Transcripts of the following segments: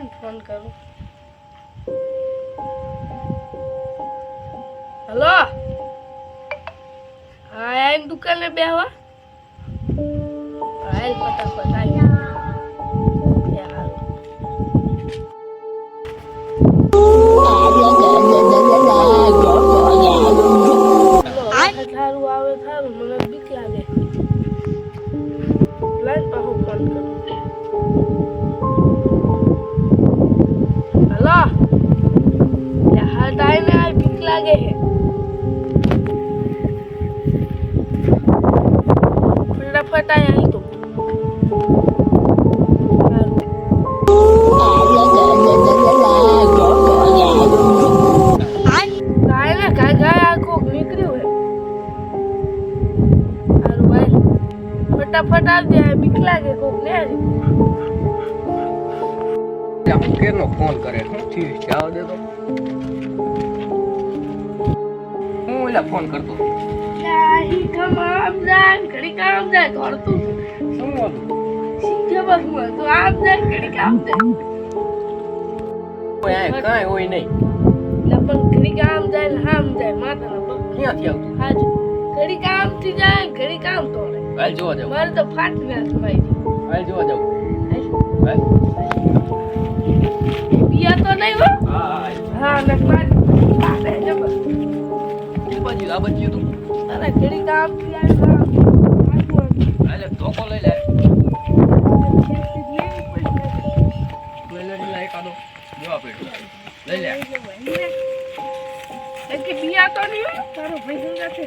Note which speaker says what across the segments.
Speaker 1: ને ફોન કરું. હલો, હા આઈને દુકાને બેહવા. હાલ ફટાફટ આવી. થારું આવે થારું, મને બીક લાગે. લાઈન પાછો ફોન કરું. હલો, હાલ ટાઈમે આ બીક લાગે છે. ફટાફટ આવી તો. ફટાફટ આવજે, બીક લાગે કોક ને.
Speaker 2: કેનો ફોન કરે શું થયું જાવ દે તો હું એલા ફોન કરતો
Speaker 1: યાહી કમામ જાય ઘડી કામ જાય કરતું
Speaker 2: શું બોલું
Speaker 1: શીખે બસ હું તો આમ જાય ઘડી કામ જાય
Speaker 2: કોઈ આ કાઈ હોય નહીં
Speaker 1: લપન ઘડી કામ જાય ને આમ જાય માથાના પગ
Speaker 2: ક્યાંથી આવતું
Speaker 1: હાજુ ઘડી કામ થી જાય ઘડી કામ તોડે
Speaker 2: હાલ જોવા જાવ
Speaker 1: મારે તો ફાટી ના સમાઈ
Speaker 2: હાલ જોવા જાવ હાલ
Speaker 1: પિયા તો નહીં હો
Speaker 2: હા
Speaker 1: હા ને પાટ પાટે જબર
Speaker 2: બાજી આ બાજી તું
Speaker 1: અરે ઘડી કામ થી આવે
Speaker 2: હાલે ધોકો લઈ લે લઈ કાઢો જોવા પેડો લઈ લે
Speaker 1: કે પિયા તો નહીં હો તારો ભાઈ સંગા છે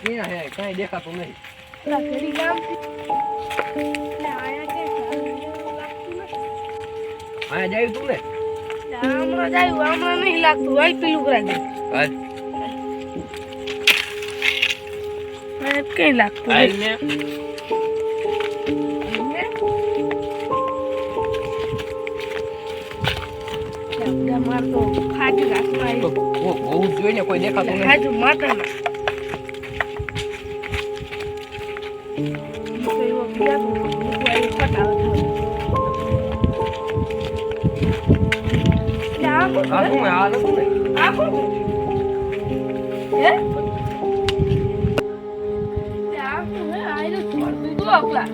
Speaker 2: ક્યાં હે કાઈ દેખાતું નહીં
Speaker 1: લા ઘડી કામ થી આયા કે લાગતું નથી
Speaker 2: આ જાય તું ને
Speaker 1: હમણાં જાય હમણાં નહીં લાગતું હોય પેલું કરાવી
Speaker 2: હાલ
Speaker 1: મને કઈ લાગતું
Speaker 2: હાલ ને
Speaker 1: માર તો ફાટી રાખમાં
Speaker 2: બહુ જોઈને કોઈ દેખાતું નહીં
Speaker 1: હાજુ માથામાં એવો પિયા તો ફટાવ થાવ
Speaker 2: આ શું આ નથી ને
Speaker 1: આ કોણ હે આ તો હે આઈને થોડું તો આપલા